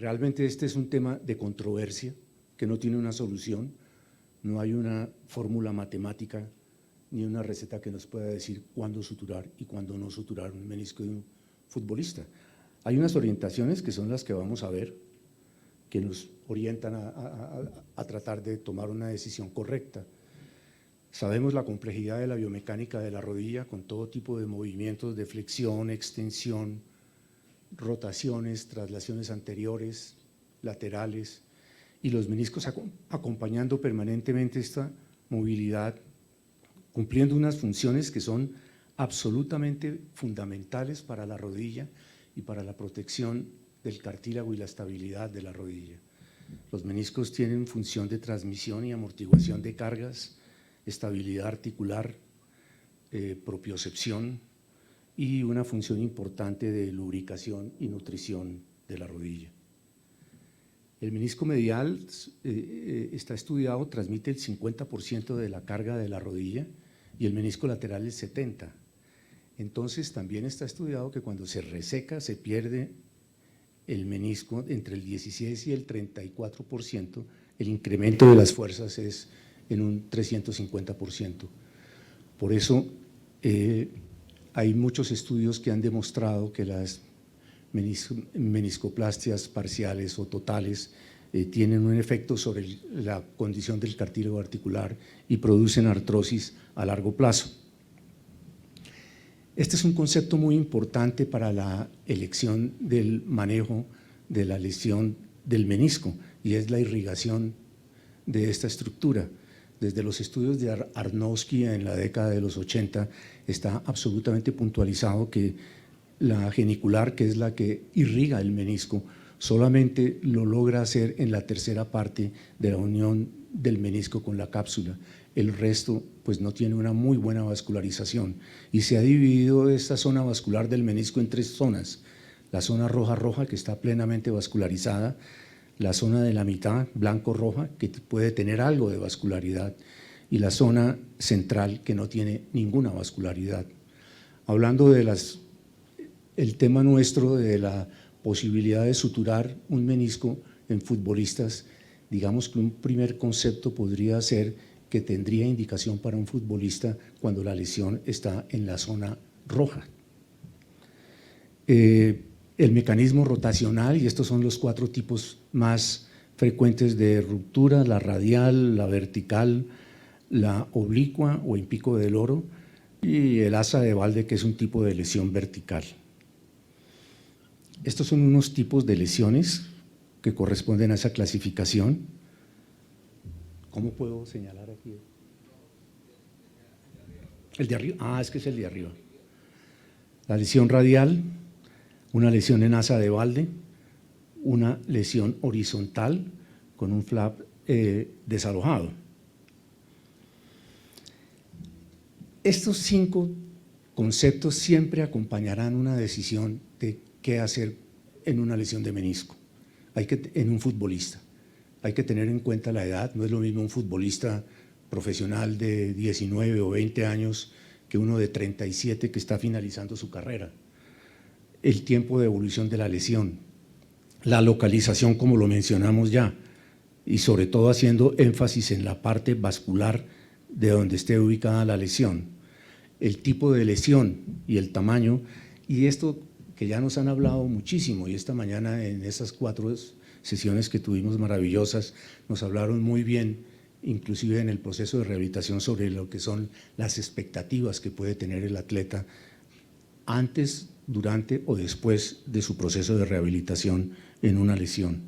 Realmente este es un tema de controversia que no tiene una solución, no hay una fórmula matemática ni una receta que nos pueda decir cuándo suturar y cuándo no suturar un menisco de un futbolista. Hay unas orientaciones que son las que vamos a ver, que nos orientan a tratar de tomar una decisión correcta. Sabemos la complejidad de la biomecánica de la rodilla con todo tipo de movimientos de flexión, extensión, rotaciones, traslaciones anteriores, laterales, y los meniscos acompañando permanentemente esta movilidad, cumpliendo unas funciones que son absolutamente fundamentales para la rodilla y para la protección del cartílago y la estabilidad de la rodilla. Los meniscos tienen función de transmisión y amortiguación de cargas, estabilidad articular, propiocepción y una función importante de lubricación y nutrición de la rodilla. El menisco medial está estudiado, transmite el 50% de la carga de la rodilla y el menisco lateral el 70%. Entonces también está estudiado que cuando se reseca se pierde el menisco entre el 16 y el 34%, el incremento de las fuerzas es en un 350%. Por eso hay muchos estudios que han demostrado que las meniscoplastias parciales o totales tienen un efecto sobre la condición del cartílago articular y producen artrosis a largo plazo. Este es un concepto muy importante para la elección del manejo de la lesión del menisco y es la irrigación de esta estructura. Desde los estudios de Arnowski en la década de los 80 está absolutamente puntualizado que la genicular, que es la que irriga el menisco, solamente lo logra hacer en la tercera parte de la unión del menisco con la cápsula. El resto pues no tiene una muy buena vascularización y se ha dividido esta zona vascular del menisco en tres zonas: la zona roja que está plenamente vascularizada, la zona de la mitad blanco-roja que puede tener algo de vascularidad y la zona central que no tiene ninguna vascularidad. Hablando de el tema nuestro de la posibilidad de suturar un menisco en futbolistas, digamos que un primer concepto podría ser que tendría indicación para un futbolista cuando la lesión está en la zona roja. El mecanismo rotacional, y estos son los 4 tipos más frecuentes de ruptura: la radial, la vertical, la oblicua o en pico del oro y el asa de Walde, que es un tipo de lesión vertical. Estos son unos tipos de lesiones que corresponden a esa clasificación. ¿Cómo puedo señalar aquí? El de arriba, es que es el de arriba. La lesión radial, una lesión en asa de Walde, una lesión horizontal con un flap desalojado. Estos 5 conceptos siempre acompañarán una decisión de qué hacer en una lesión de menisco, en un futbolista. Hay que tener en cuenta la edad, no es lo mismo un futbolista profesional de 19 o 20 años que uno de 37 que está finalizando su carrera. El tiempo de evolución de la lesión, la localización como lo mencionamos ya y sobre todo haciendo énfasis en la parte vascular de donde esté ubicada la lesión, el tipo de lesión y el tamaño, y esto que ya nos han hablado muchísimo y esta mañana en esas 4 sesiones que tuvimos maravillosas, nos hablaron muy bien, inclusive en el proceso de rehabilitación, sobre lo que son las expectativas que puede tener el atleta antes, durante o después de su proceso de rehabilitación en una lesión.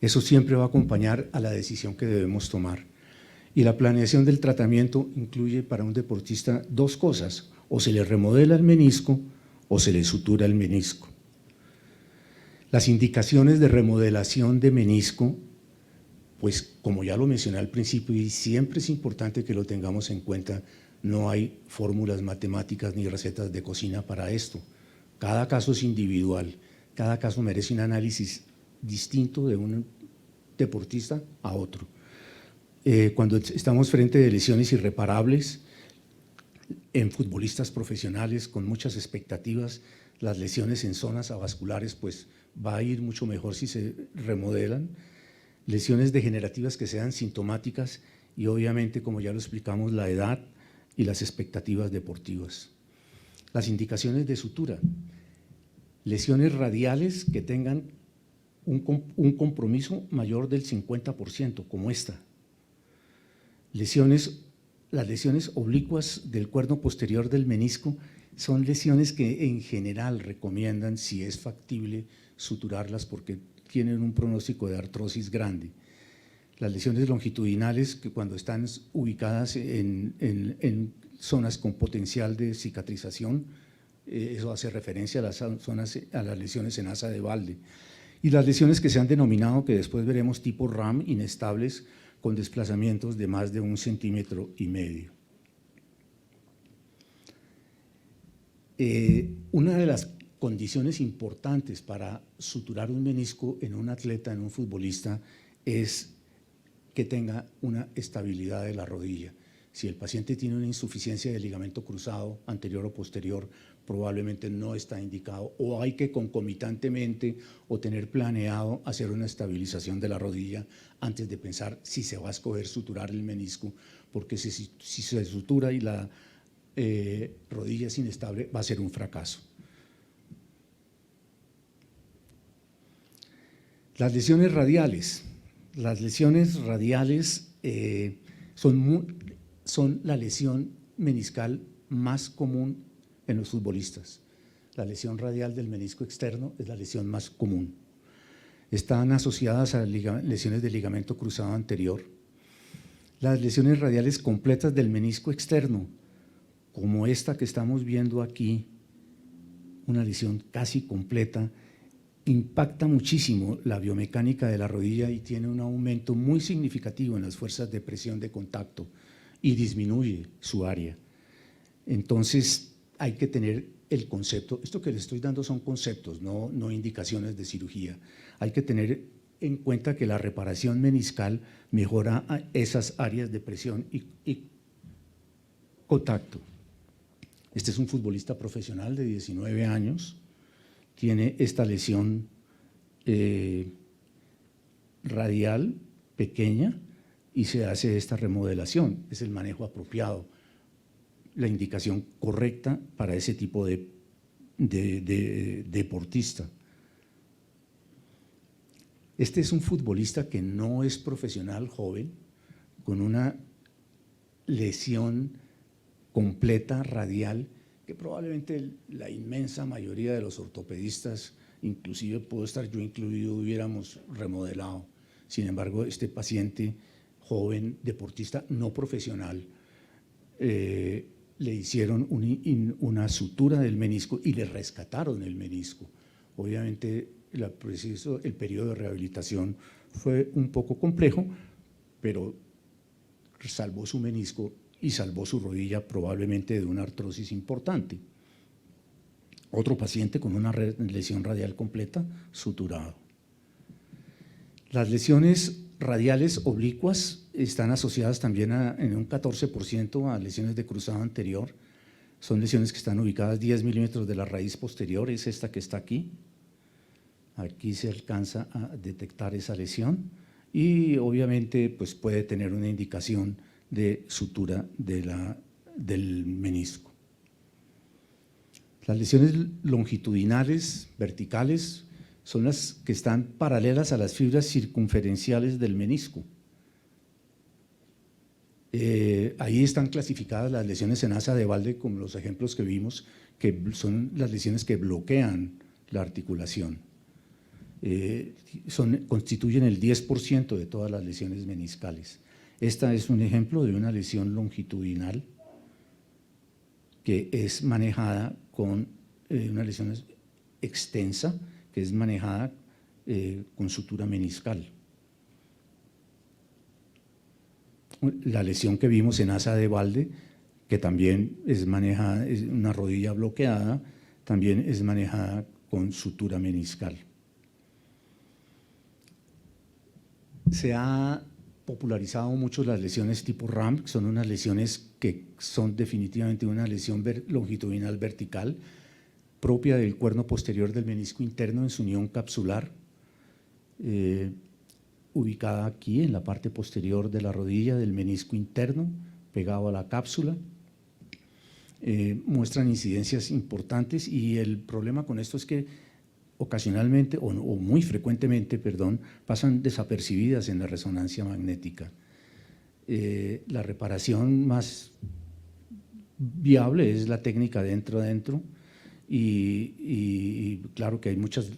Eso siempre va a acompañar a la decisión que debemos tomar. Y la planeación del tratamiento incluye para un deportista 2 cosas: o se le remodela el menisco o se le sutura el menisco. Las indicaciones de remodelación de menisco, pues como ya lo mencioné al principio y siempre es importante que lo tengamos en cuenta, no hay fórmulas matemáticas ni recetas de cocina para esto. Cada caso es individual, cada caso merece un análisis distinto de un deportista a otro. Cuando estamos frente a lesiones irreparables en futbolistas profesionales con muchas expectativas, Las lesiones en zonas avasculares, pues va a ir mucho mejor si se remodelan. Lesiones degenerativas que sean sintomáticas y obviamente, como ya lo explicamos, la edad y las expectativas deportivas. Las indicaciones de sutura. Lesiones radiales que tengan un compromiso mayor del 50%, como esta. Las lesiones oblicuas del cuerno posterior del menisco son lesiones que en general recomiendan, si es factible, suturarlas porque tienen un pronóstico de artrosis grande. Las lesiones longitudinales, que cuando están ubicadas en zonas con potencial de cicatrización, eso hace referencia a las lesiones en asa de balde. Y las lesiones que se han denominado, que después veremos tipo RAM, inestables, con desplazamientos de más de 1,5 centímetros. Una de las condiciones importantes para suturar un menisco en un atleta, en un futbolista, es que tenga una estabilidad de la rodilla. Si el paciente tiene una insuficiencia del ligamento cruzado anterior o posterior, probablemente no está indicado, o hay que concomitantemente o tener planeado hacer una estabilización de la rodilla antes de pensar si se va a escoger suturar el menisco, porque si se sutura y la rodilla es inestable, va a ser un fracaso. Las lesiones radiales. Las lesiones radiales son la lesión meniscal más común en los futbolistas. La lesión radial del menisco externo es la lesión más común. Están asociadas a lesiones del ligamento cruzado anterior. Las lesiones radiales completas del menisco externo, como esta que estamos viendo aquí, una lesión casi completa, impacta muchísimo la biomecánica de la rodilla y tiene un aumento muy significativo en las fuerzas de presión de contacto y disminuye su área. Entonces hay que tener el concepto, esto que les estoy dando son conceptos, no indicaciones de cirugía. Hay que tener en cuenta que la reparación meniscal mejora esas áreas de presión y contacto. Este es un futbolista profesional de 19 años, tiene esta lesión radial pequeña y se hace esta remodelación. Es el manejo apropiado, la indicación correcta para ese tipo de deportista. Este es un futbolista que no es profesional, joven, con una lesión completa radial que probablemente la inmensa mayoría de los ortopedistas, inclusive puedo estar yo incluido, hubiéramos remodelado. Sin embargo, este paciente joven, deportista no profesional, le hicieron una sutura del menisco y le rescataron el menisco. Obviamente el periodo de rehabilitación fue un poco complejo, pero salvó su menisco y salvó su rodilla probablemente de una artrosis importante. Otro paciente con una lesión radial completa, suturado. Las lesiones radiales oblicuas están asociadas también en un 14% a lesiones de cruzado anterior. Son lesiones que están ubicadas 10 milímetros de la raíz posterior, es esta que está aquí. Aquí se alcanza a detectar esa lesión y obviamente pues puede tener una indicación de sutura del menisco. Las lesiones longitudinales, verticales, son las que están paralelas a las fibras circunferenciales del menisco. Ahí están clasificadas las lesiones en asa de balde, como los ejemplos que vimos, que son las lesiones que bloquean la articulación. Constituyen el 10% de todas las lesiones meniscales. Esta es un ejemplo de una lesión longitudinal que es manejada con una lesión extensa, que es manejada con sutura meniscal. La lesión que vimos en asa de balde, que también es manejada, es una rodilla bloqueada, también es manejada con sutura meniscal. Se ha popularizado mucho las lesiones tipo RAM, que son unas lesiones que son definitivamente una lesión longitudinal vertical. propia del cuerno posterior del menisco interno en su unión capsular, ubicada aquí en la parte posterior de la rodilla del menisco interno, pegado a la cápsula. Muestran incidencias importantes y el problema con esto es que ocasionalmente o muy frecuentemente, perdón, pasan desapercibidas en la resonancia magnética. La reparación más viable es la técnica dentro a dentro y claro que hay muchas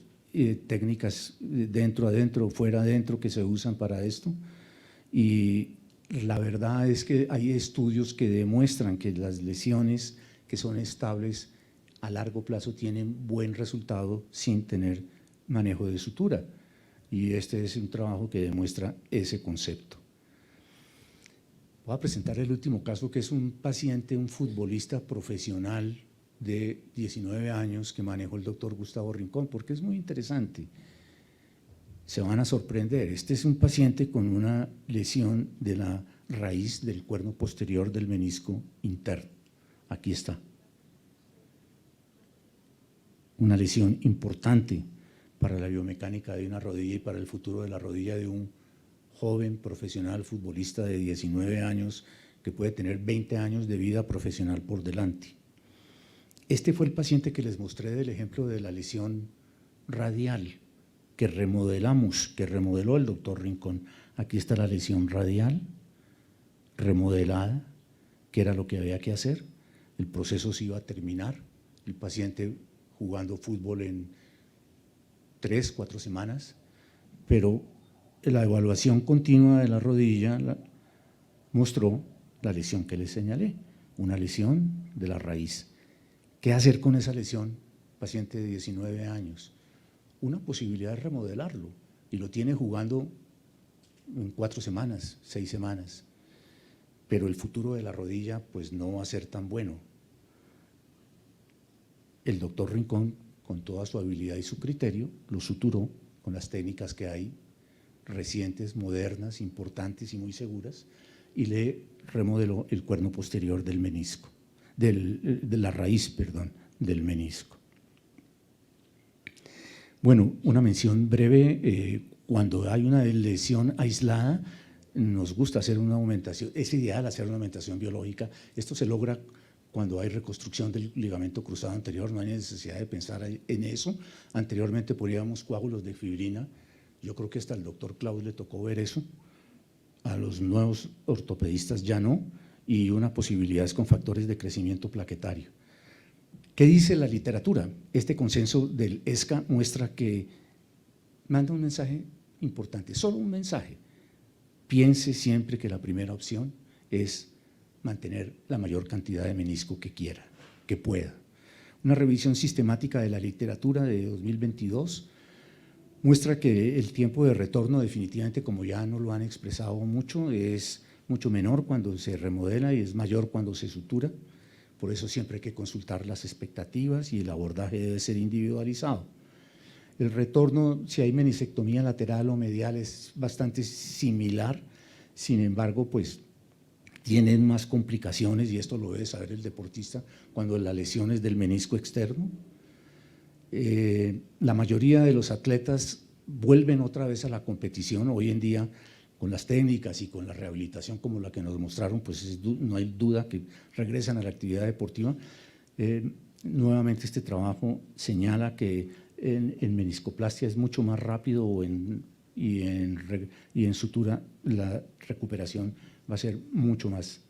técnicas dentro a dentro, fuera adentro que se usan para esto y la verdad es que hay estudios que demuestran que las lesiones que son estables a largo plazo tienen buen resultado sin tener manejo de sutura y este es un trabajo que demuestra ese concepto. Voy a presentar el último caso, que es un paciente, un futbolista profesional de 19 años que manejó el doctor Gustavo Rincón, porque es muy interesante. Se van a sorprender. Este es un paciente con una lesión de la raíz del cuerno posterior del menisco interno. Aquí está. Una lesión importante para la biomecánica de una rodilla y para el futuro de la rodilla de un joven profesional futbolista de 19 años que puede tener 20 años de vida profesional por delante. Este fue el paciente que les mostré del ejemplo de la lesión radial que remodelamos, que remodeló el doctor Rincón. Aquí está la lesión radial remodelada, que era lo que había que hacer. El proceso se iba a terminar, el paciente jugando fútbol en 3, 4 semanas, pero la evaluación continua de la rodilla mostró la lesión que les señalé, una lesión de la raíz. ¿Qué hacer con esa lesión? Paciente de 19 años. Una posibilidad de remodelarlo y lo tiene jugando en 4 semanas, 6 semanas, pero el futuro de la rodilla pues no va a ser tan bueno. El doctor Rincón, con toda su habilidad y su criterio, lo suturó con las técnicas que hay, recientes, modernas, importantes y muy seguras, y le remodeló el cuerno posterior del menisco, de la raíz, perdón, del menisco. Bueno, una mención breve, cuando hay una lesión aislada, nos gusta hacer una aumentación, es ideal hacer una aumentación biológica, esto se logra cuando hay reconstrucción del ligamento cruzado anterior, no hay necesidad de pensar en eso. Anteriormente poníamos coágulos de fibrina, yo creo que hasta al doctor Klaus le tocó ver eso, a los nuevos ortopedistas ya no, y una posibilidad es con factores de crecimiento plaquetario. ¿Qué dice la literatura? Este consenso del ESCA muestra que manda un mensaje importante, solo un mensaje. Piense siempre que la primera opción es mantener la mayor cantidad de menisco que quiera, que pueda. Una revisión sistemática de la literatura de 2022 muestra que el tiempo de retorno definitivamente, como ya no lo han expresado mucho, es mucho menor cuando se remodela y es mayor cuando se sutura. Por eso siempre hay que consultar las expectativas y el abordaje debe ser individualizado. El retorno, si hay meniscectomía lateral o medial, es bastante similar, sin embargo, pues tienen más complicaciones y esto lo debe saber el deportista cuando la lesión es del menisco externo. La mayoría de los atletas vuelven otra vez a la competición hoy en día con las técnicas y con la rehabilitación como la que nos mostraron, pues no hay duda que regresan a la actividad deportiva. Nuevamente este trabajo señala que en meniscoplastia es mucho más rápido y en sutura la recuperación va a ser mucho más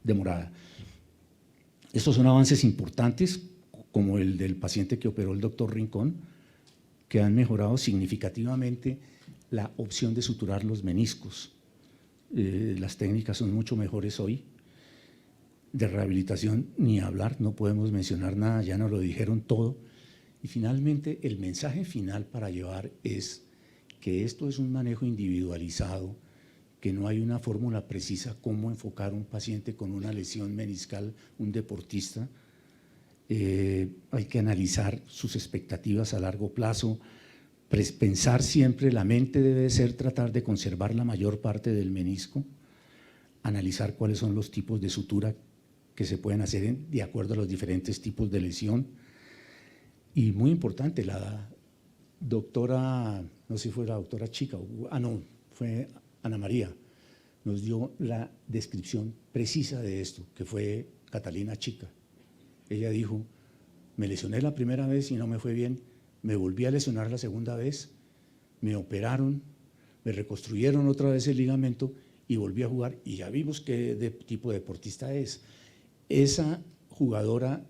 demorada. Estos son avances importantes como el del paciente que operó el doctor Rincón, que han mejorado significativamente la opción de suturar los meniscos. Las técnicas son mucho mejores hoy. De rehabilitación ni hablar, no podemos mencionar nada, ya nos lo dijeron todo. Y finalmente el mensaje final para llevar es que esto es un manejo individualizado, que no hay una fórmula precisa cómo enfocar un paciente con una lesión meniscal, un deportista. Hay que analizar sus expectativas a largo plazo, pensar siempre, la mente debe ser tratar de conservar la mayor parte del menisco, analizar cuáles son los tipos de sutura que se pueden hacer de acuerdo a los diferentes tipos de lesión, Y muy importante, la doctora, no sé si fue la doctora Chica, no, fue Ana María, nos dio la descripción precisa de esto, que fue Catalina Chica. Ella dijo, me lesioné la primera vez y no me fue bien, me volví a lesionar la segunda vez, me operaron, me reconstruyeron otra vez el ligamento y volví a jugar y ya vimos qué tipo de deportista es. Esa jugadora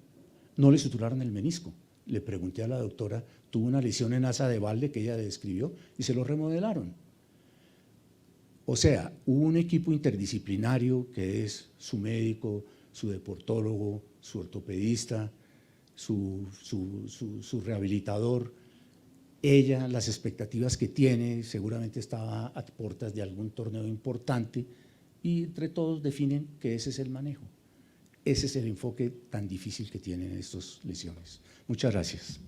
no le suturaron el menisco. Le pregunté a la doctora, tuvo una lesión en asa de balde que ella describió y se lo remodelaron. O sea, hubo un equipo interdisciplinario que es su médico, su deportólogo, su ortopedista, su rehabilitador. Ella, las expectativas que tiene, seguramente estaba a puertas de algún torneo importante y entre todos definen que ese es el manejo. Ese es el enfoque tan difícil que tienen estas lesiones. Muchas gracias.